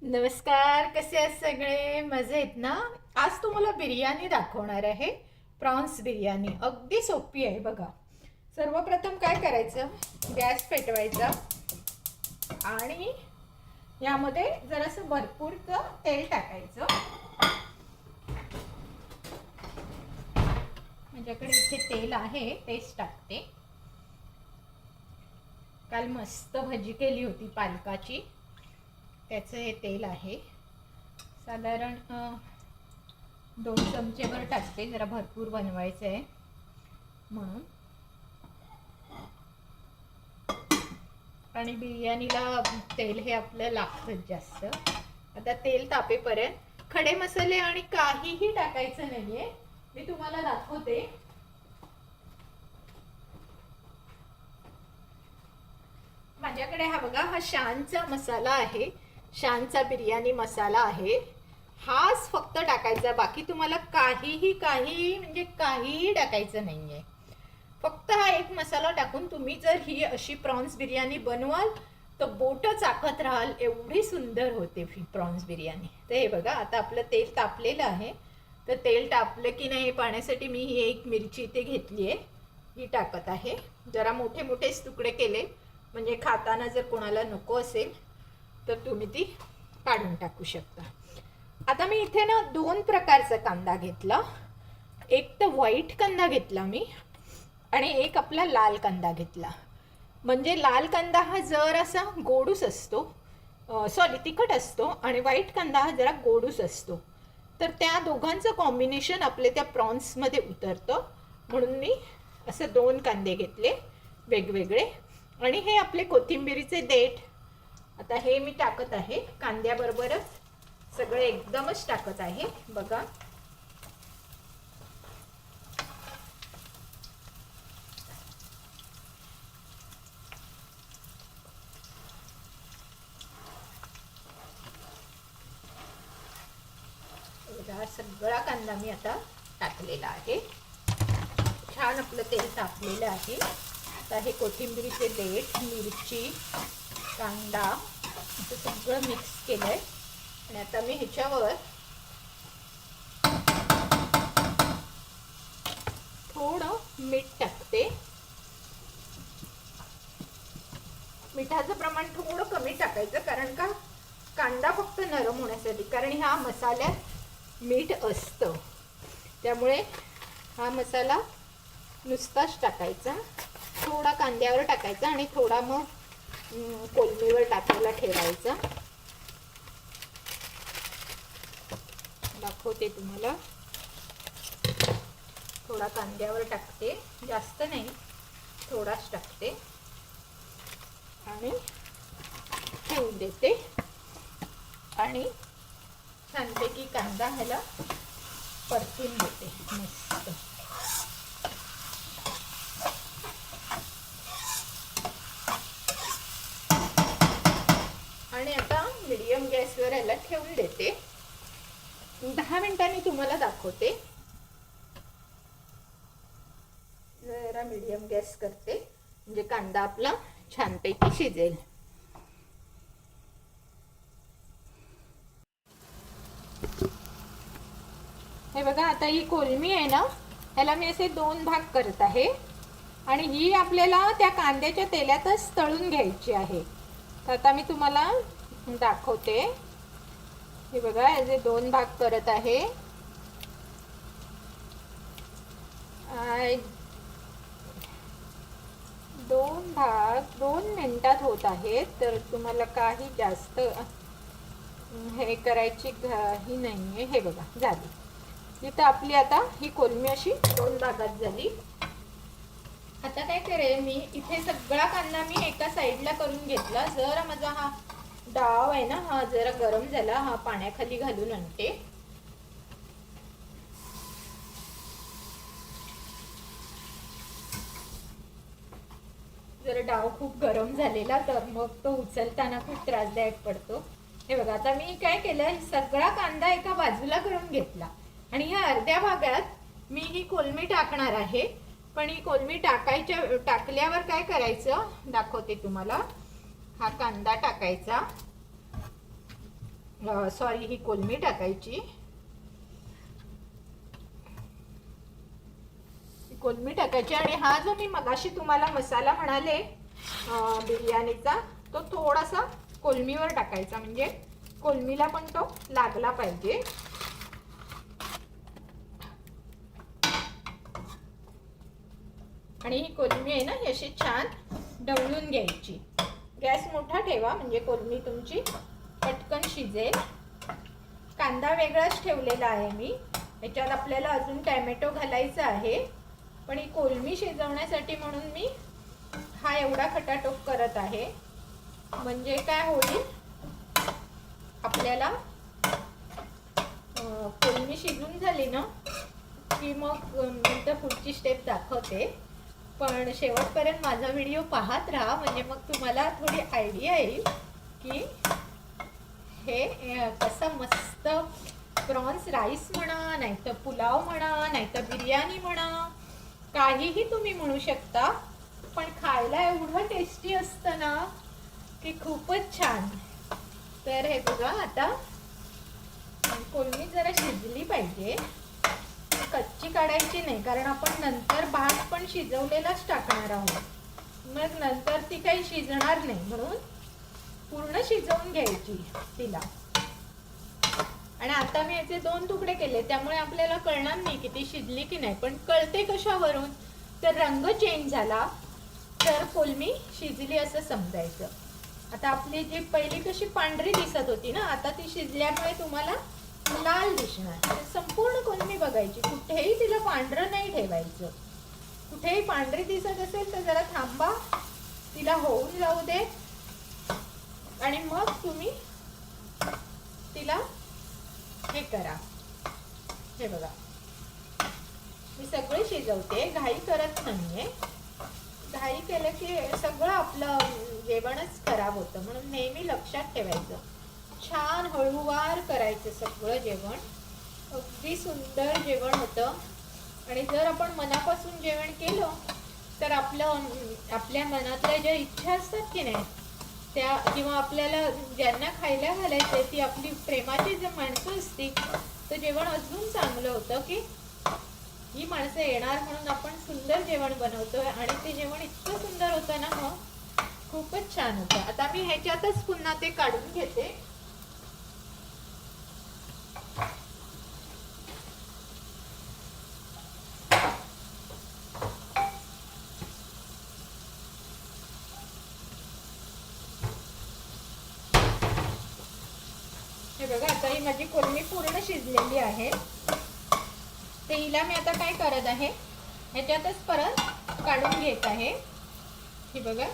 नमस्कार, कसे आहेत सगळे? मजेत ना? आज तुम्हाला बिर्याणी दाखवणार आहे. प्रॉन्स बिर्याणी अगदी सोपी आहे बघा. सर्वप्रथम काय करायचं, गॅस पेटवायचा आणि यामध्ये जरासं भरपूरचं तेल टाकायचं. माझ्याकडे इथे तेल आहे, तेच टाकते. काल मस्त भजी केली होती पालकाची, त्याचं हे तेल आहे. साधारण 2 चमचेवर टाकते, जरा भरपूर बनवायचं आहे म्हणून. आणि बिर्याणीला तेल हे आपलं लागतंच जास्त. आता तेल तापेपर्यंत खडे मसाले आणि काहीही टाकायचं नाहीये, मी तुम्हाला दाखवते. माझ्याकडे हा बघा, हा शानचा मसाला आहे, शानचा बिर्याणी मसाला आहे. हाच फक्त टाकायचा, बाकी तुम्हाला काही म्हणजे काहीही टाकायचं नाहीये. फक्त हा एक मसाला टाकून तुम्ही जर ही अशी प्रॉन्स बिर्याणी बनवाल तर बोट चाखत राहाल, एवढी सुंदर होते प्रॉन्स बिर्याणी. तर हे बघा, आता आपलं तेल तापलेलं आहे. तर तेल तापलं की नाही पाण्यासाठी मी ही एक मिरची इथे घेतली आहे, ही टाकत आहे. जरा मोठे मोठेच तुकडे केले, म्हणजे खाताना जर कोणाला नको असेल तर तुम्ही ती काढून टाकू शकता. आता मी इथे ना 2 प्रकारचा कांदा घेतला. एक तर व्हाईट कांदा घेतला मी, आणि एक आपला लाल कांदा घेतला. म्हणजे लाल कांदा हा जरासा गोडूस असतो, सॉरी तिखट असतो, आणि व्हाईट कांदा हा जरा गोडूस असतो. तर त्या दोघांचं कॉम्बिनेशन आपले त्या प्रॉन्समध्ये उतरतं, म्हणून मी असं 2 कांदे घेतले वेगवेगळे. आणि हे आपले कोथिंबिरीचे देठ, आता हे मी टाकत आहे कांद्याबरोबरच, सगळे एकदमच टाकत आहे बघा. सगळा कांदा मी आता टाकलेला आहे. छान आपलं तेल तापलेलं आहे. आता हे कोथिंबिरीचे देठ, मिरची, कांदा असं सगळं मिक्स केलं आहे. आणि आता मी ह्याच्यावर थोडं मीठ टाकते. मिठाचं प्रमाण थोडं कमी टाकायचं, कारण का कांदा फक्त नरम होण्यासाठी, कारण ह्या मसाल्यात मीठ असतं. त्यामुळे हा मसाला नुसताच टाकायचा, थोडा कांद्यावर टाकायचा आणि थोडा मग कोलमीवर टाकायला ठेवायचा. दाखवते तुम्हाला. थोडा कांद्यावर टाकते, जास्त नाही, थोडाच टाकते आणि ठेवून देते. आणि छानपैकी कांदा ह्याला परतून देते मस्त. आणि आता मीडियम गॅसवर ह्याला ठेवून देते. 10 मिनिटांनी तुम्हाला दाखवते. जरा मीडियम गॅस करते, म्हणजे कांदा आपला छानपैकी शिजेल. हे बघा, आता ही कोलमी आहे ना, ह्याला मी असे 2 भाग करत आहे. आणि ही आपल्याला त्या कांद्याच्या तेलातच तळून घ्यायची आहे. तर आता मी तुम्हाला दाखवते. हे बघा, याचे 2 भाग करत आहे. 2 भाग 2 मिनिटात होत आहेत. तर तुम्हाला काही जास्त हे करायची ही नाही आहे. हे बघा, झाली. इथं आपली आता ही कोलमी अशी 2 भागात झाली. आता काय करेल मी, इथे सगळा कांदा मी एका साईडला करून घेतला. जरा माझा हा डाव आहे ना, हा जरा गरम झाला, हा पाण्याखाली घालून आणते. जर डाव खूप गरम झालेला तर मग तो उचलताना खूप त्रासदायक पडतो. हे बघा, आता मी काय केलं, सगळा कांदा एका बाजूला करून घेतला आणि ह्या अर्ध्या भागात मी ही कोलमी टाकणार आहे. पण ही कोलमी टाकल्यावर काय करायचं दाखवते तुम्हाला. हा कांदा टाकायचा, सॉरी, ही कोलमी टाकायची. कोलमी टाकायची. आणि हा जो मी मगाशी तुम्हाला मसाला म्हणाले बिर्याणीचा, तो थोडासा कोलमीवर टाकायचा, म्हणजे कोलमीला पण तो लागला पाहिजे. आणि ही कोलमी आहे ना, ही अशी छान ढवळून घ्यायची. गॅस मोठा ठेवा म्हणजे कोलमी तुमची पटकन शिजेल. कांदा वेगळाच ठेवलेला आहे मी. याच्यात आपल्याला अजून टॅमॅटो घालायचा आहे, पण ही कोलमी शिजवण्यासाठी म्हणून मी हा एवढा खटाटोप करत आहे. म्हणजे काय होईल, आपल्याला कोलमी शिजून झाली ना की मग नंतर पुढची स्टेप दाखवते. पण शेवटपर्यंत माझा व्हिडिओ पाहत राहा, म्हणजे मग तुम्हाला थोडी आयडिया येईल की हे कसं मस्त प्रॉन्स राईस म्हणा, नाहीतर पुलाव म्हणा, नाहीतर बिर्याणी म्हणा, काहीही तुम्ही म्हणू शकता, पण खायला एवढं टेस्टी असतं ना की खूपच छान. तर हे बघा, आता कोलमी जरा शिजली पाहिजे, कच्ची काढायची नाही, कारण आपण नंतर भात पण शिजवलेलाच टाकणार आहोत. मग नंतर ती काही शिजणार नाही, म्हणून पूर्ण शिजवून घ्यायची तिला. आणि आता मी याचे 2 तुकडे केले, त्यामुळे आपल्याला कळणार नाही की ती शिजली की नाही. पण कळते कशावरून, तर रंग चेंज झाला तर कोलमी शिजली असं समजायचं. आता आपली जी पहिली कशी पांढरी दिसत होती ना, आता ती शिजल्यामुळे तुम्हाला लाल दिसणार. संपूर्ण कोलमी बघायची, कुठेही तिला पांढरं नाही ठेवायचं. कुठेही पांढरी दिसत असेल तर जरा थांबा, तिला होऊन जाऊ दे, आणि मग तुम्ही तिला हे करा. हे बघा, मी सगळे शिजवते, घाई करत नाहीये. घाई केलं की सगळं आपलं जेवणच खराब होतं, म्हणून नेहमी लक्षात ठेवायचं. छान हळूवार करायचं सगळं जेवण, अगदी सुंदर जेवण होतं. आणि जर आपण मनापासून जेवण केलं तर आपल्या मनातल्या ज्या इच्छा असतात की नाही त्या, किंवा आपल्याला ज्यांना खायला घालायचं ती आपली प्रेमाची जर माणसं असती तर जेवण अजून चांगलं होतं. की ही माणसं येणार म्हणून आपण सुंदर जेवण बनवतोय, आणि ते जेवण इतकं सुंदर होतं ना, मग खूपच छान होतं. आता मी ह्याच्यातच पुन्हा ते काढून घेते. हे बघा, आता ही माझी कोलमी पूर्ण शिजलेली आहे. ते हिला मी आता काय करत आहे, ह्याच्यातच परत काढून घेत आहे. हे बघा,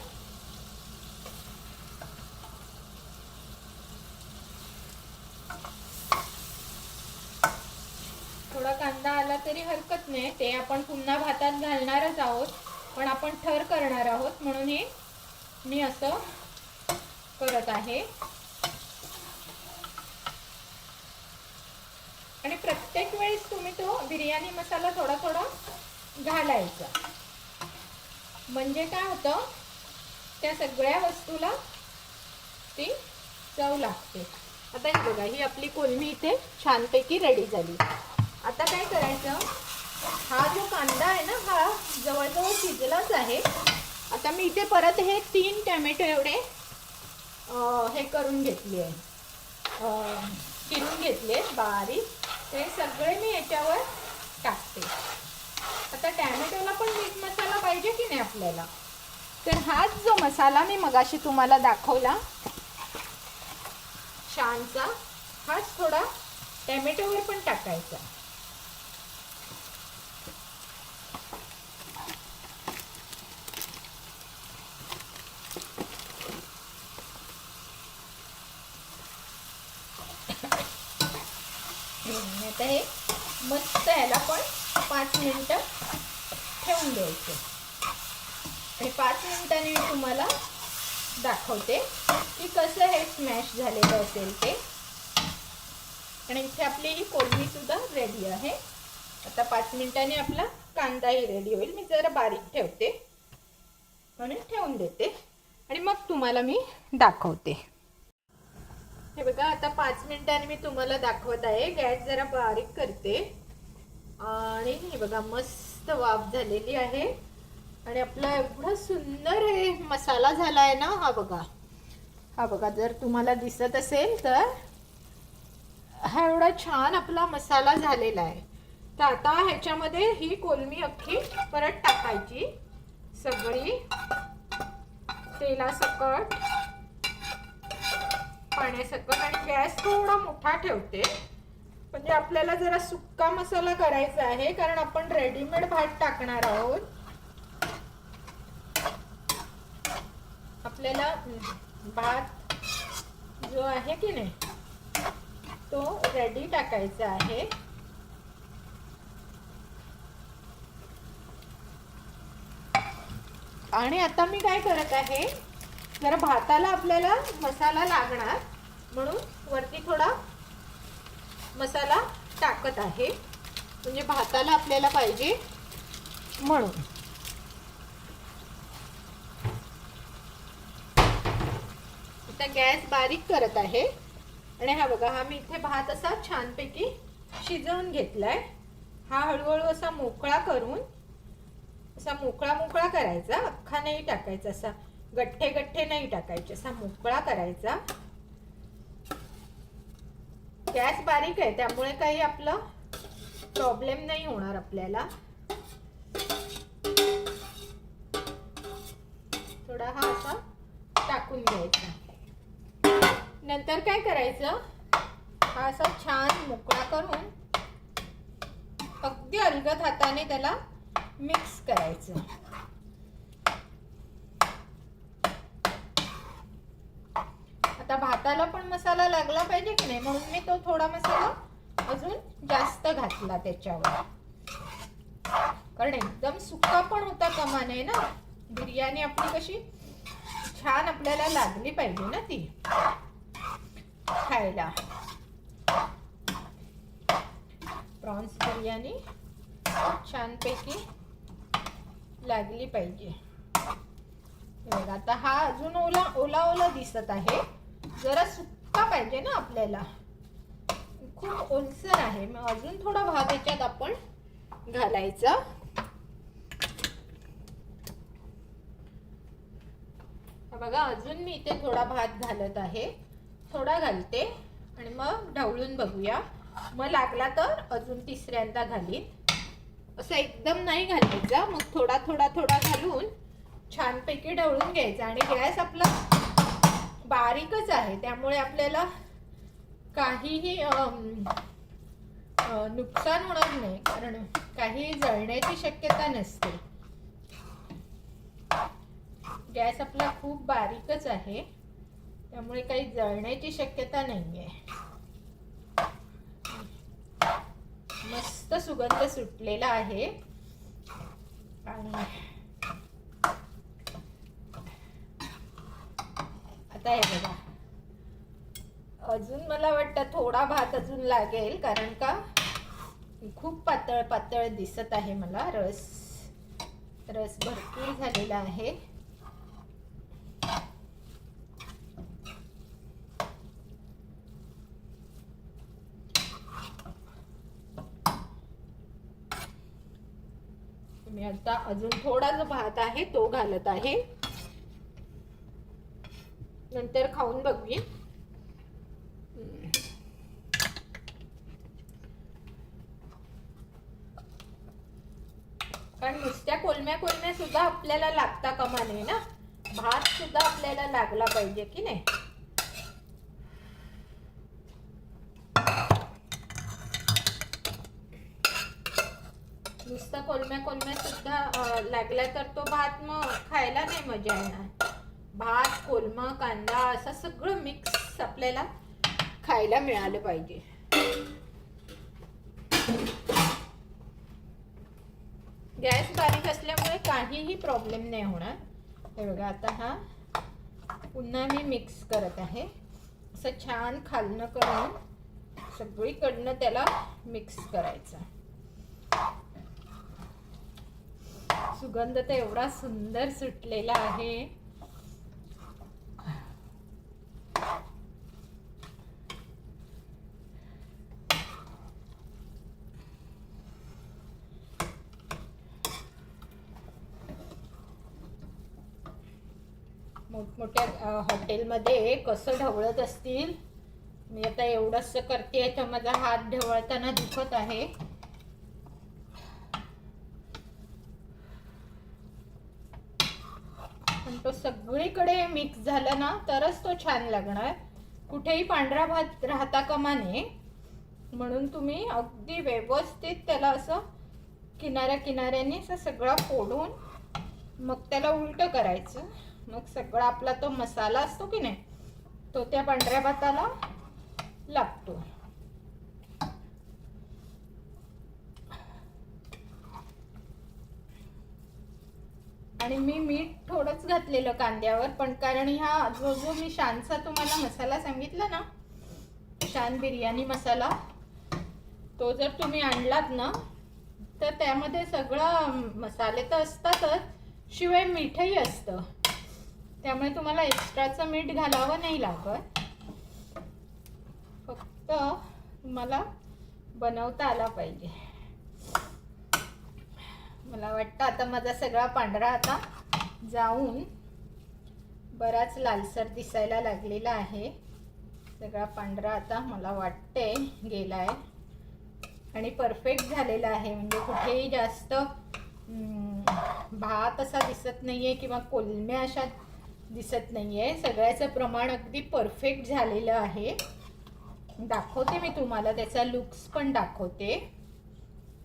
थोडा कांदा आला तरी हरकत नाही, ते आपण पुन्हा भातात घालणारच आहोत, पण आपण थर करणार आहोत, म्हणून हे मी असं करत आहे. आणि प्रत्येक वेळेस तुम्ही तो बिर्याणी मसाला थोडा थोडा घालायचा, म्हणजे काय होतं, त्या सगळ्या वस्तूला ती चव लागते. आता हे बघा, ही आपली कोलमी इथे छानपैकी रेडी झाली. आता काय करायचं, हा जो कांदा आहे ना, हा जवळजवळ शिजलाच आहे. आता मी इथे परत हे 3 टॅमॅटो एवढे हे करून घेतले आहे, चिरून घेतले बारीक. ते सगळे मी याच्यावर टाकते. आता टॅमॅटोला पण मीठ मसाला पाहिजे की नाही आपल्याला, तर हाच जो मसाला मी मगाशी तुम्हाला दाखवला शानचा, हाच थोडा टॅमॅटोवर पण टाकायचा. आता हे मस्त ह्याला पण 5 मिनिटं ठेवून द्यायचं. आणि 5 मिनिटांनी मी तुम्हाला दाखवते की कसं हे स्मॅश झालेलं असेल ते. आणि इथे आपली ही कोलमी सुद्धा रेडी आहे. आता 5 मिनिटांनी आपला कांदाही रेडी होईल. मी जरा बारीक ठेवते आणि ठेवून देते, आणि मग तुम्हाला मी दाखवते. हे बघा आता 5 मिनिटांनी मी तुम्हाला दाखवत आहे. गॅस जरा बारीक करते आणि हे बघा मस्त वाफ झालेली आहे आणि आपला एवढा सुंदर हे मसाला झाला आहे ना. हा बघा जर तुम्हाला दिसत असेल तर हा एवढा छान आपला मसाला झालेला आहे. तर आता ह्याच्यामध्ये ही कोलमी अख्खी परत टाकायची सगळी तेलासकट पाण्यासकट आणि गॅस थोडा मोठा ठेवते म्हणजे आपल्याला जरा सुक्का मसाला करायचा आहे कारण आपण रेडीमेड भात टाकणार आहोत. आपल्याला भात जो आहे की नाही तो रेडी टाकायचा आहे. आणि आता मी काय करत आहे जरा भाताला आपल्याला मसाला लागणार म्हणून वरती थोडा मसाला टाकत आहे म्हणजे भाताला आपल्याला पाहिजे म्हणून. आता गॅस बारीक करत आहे आणि हा बघा हा मी इथे भात असा छानपैकी शिजवून घेतलाय. हा हळूहळू असा मोकळा करून असा मोकळा करायचा. अख्खा नाही टाकायचा, असा गठ्ठे नाही टाकायचे, असा मोकळा करायचा. गॅस बारीक आहे त्यामुळे काही आपलं प्रॉब्लेम नाही होणार आपल्याला. थोडा हा असा टाकून घ्यायचा. नंतर काय करायचं हा असा छान मोकळा करून अगदी अलगद हाताने त्याला मिक्स करायचं. आता भाताला पण मसाला लागला पाहिजे की नाही म्हणून मी तो थोडा मसाला अजून जास्त घातला त्याच्यावर कारण एकदम सुक्का पण होता कामा नये ना. बिर्याणी आपली कशी छान आपल्याला लागली पाहिजे ना ती खायला. प्रॉन्स बिर्याणी छानपैकी लागली पाहिजे. बघा आता हा अजून ओला दिसत आहे. जरा सुक्का पाहिजे ना आपल्याला, खूप ओलसर आहे. मग अजून थोडा भात याच्यात आपण घालायचा. बघा अजून मी इथे थोडा भात घालत आहे. थोडा घालते आणि मग ढवळून बघूया. मग लागला तर अजून तिसऱ्यांदा घालीन. असं एकदम नाही घालायचा, मग थोडा घालून छानपैकी ढवळून घ्यायचा. आणि गॅस आपला बारीकच आहे त्यामुळे आपल्याला काहीही नुकसान होणार नाही कारण काही जळण्याची शक्यता नसते. गॅस आपला खूप बारीकच आहे त्यामुळे काही जळण्याची शक्यता नाहीये. मस्त सुगंध सुटलेला आहे. आणि आता हे बघा अजून मला वाटतं थोडा भात अजून लागेल कारण का खूप पातळ दिसत आहे मला. रस भरपूर झालेला आहे. मी आता अजून थोडा जो भात आहे तो घालत आहे. नंतर खाऊन बघूया. कारण नुसत्या कोलम्या सुद्धा आपल्याला लागता कामा नये ना. भात सुद्धा आपल्याला लागला पाहिजे की नाही. नुसता कोलम्या सुद्धा लागला तर तो भात मग खायला नाही मजा येणार. भात कोलमा कांदा असं सगळं मिक्स आपल्याला खायला मिळालं पाहिजे. गॅस बारीक असल्यामुळे काहीही प्रॉब्लेम नाही होणार. हे बघा आता हा पुन्हा मी मिक्स करत आहे. असं छान खालनं करून सगळीकडनं त्याला मिक्स करायचं. सुगंध तर एवढा सुंदर सुटलेला आहे. मोठमोठ्या हॉटेलमध्ये कसं ढवळत असतील. मी आता एवढंच करते तर माझा हात ढवळताना दुखत आहे. पण तो सगळीकडे मिक्स झाला ना तरच तो छान लागणार. कुठेही पांढरा भात राहता कामा नये, म्हणून तुम्ही अगदी व्यवस्थित त्याला असं किनाऱ्या किनाऱ्याने असं सगळं फोडून मग त्याला उलटं करायचं. मग सगळा आपला तो मसाला असतो की नाही तो त्या पांढऱ्या भाताला लागतो. आणि मी मीठ थोडंच घातलेलं कांद्यावर, पण कारण ह्या जो मी शानचा तुम्हाला मसाला सांगितला ना, शान बिर्याणी मसाला, तो जर तुम्ही आणलात ना तर त्यामध्ये सगळं मसाले तर असतातच, शिवाय मीठही असतं. त्यामुळे तुम्हाला एक्स्ट्राचं मीठ घालावं नाही लागत. फक्त तुम्हाला बनवता आला पाहिजे. मला वाटतं आता माझा सगळा पांढरा आता जाऊन बराच लालसर दिसायला लागलेला आहे. सगळा पांढरा आता मला वाटते गेलाय आणि परफेक्ट झालेला आहे. म्हणजे कुठेही जास्त भात असा दिसत नाहीये किंवा कोलम्या अशा दिसत नाहीये. सगळ्याचं प्रमाण अगदी परफेक्ट झालेलं आहे. दाखवते मी तुम्हाला, त्याचा लुक्स पण दाखवते.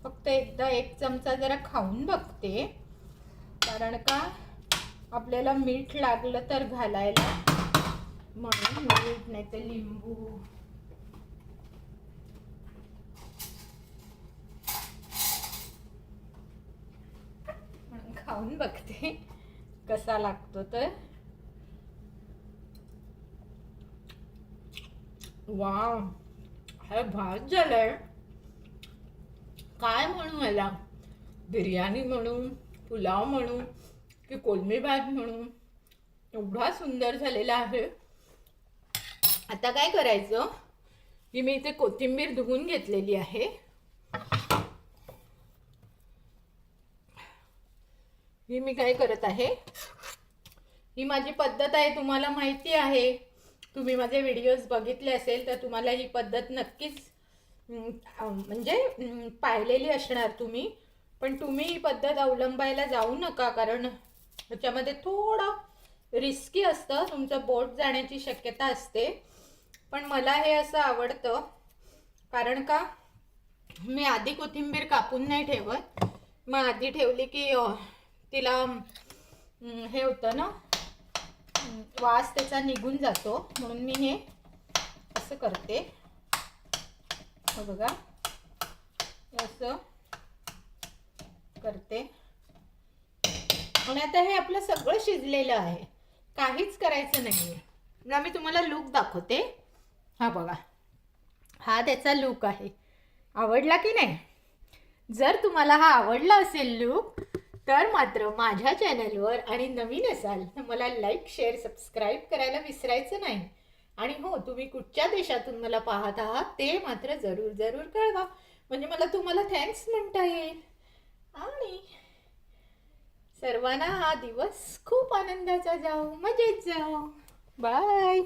फक्त एकदा एक चमचा जरा खाऊन बघते, कारण का आपल्याला मीठ लागलं तर घालायला, म्हणून मीठ नाही तर लिंबू. म्हणून खाऊन बघते कसा लागतो. तर वाव, हा भात झालाय. काय म्हणू याला, बिर्याणी म्हणू, पुलाव म्हणू की कोलमी भात म्हणू, एवढा सुंदर झालेला आहे. आता काय करायचं, की मी इथे कोथिंबीर धुवून घेतलेली आहे. ही मी काय करत आहे, ही माझी पद्धत आहे, तुम्हाला माहिती आहे. तुम्ही माझे व्हिडिओज बघितले असेल तर तुम्हाला ही पद्धत नक्कीच म्हणजे पाहिलेली असणार तुम्ही. पण तुम्ही ही पद्धत अवलंबायला जाऊ नका, कारण त्याच्यामध्ये थोडं रिस्की असतं, तुमचं बोट जाण्याची शक्यता असते. पण मला हे असं आवडतं, कारण का मी आधी कोथिंबीर कापून नाही ठेवत. मग आधी ठेवली की तिला हे होतं ना, वास त्याचा निघून जातो, म्हणून मी हे असं करते. हो बघा, असं करते. आणि आता हे आपलं सगळं शिजलेलं आहे, काहीच करायचं नाही आहे. मी तुम्हाला लूक दाखवते. हा बघा, हा त्याचा लूक आहे. आवडला की नाही? जर तुम्हाला हा आवडला असेल लूक, तर मात्र माझ्या चॅनलवर आणि नवीन असाल तर मला लाईक, शेअर, सबस्क्राईब करायला विसरायचं नाही. आणि हो, तुम्ही कुठच्या देशातून मला पाहत आहात ते मात्र जरूर जरूर कळवा, म्हणजे मला तुम्हाला थँक्स म्हणता येईल. आणि सर्वांना हा दिवस खूप आनंदाचा जाओ, मजेत जाओ. बाय.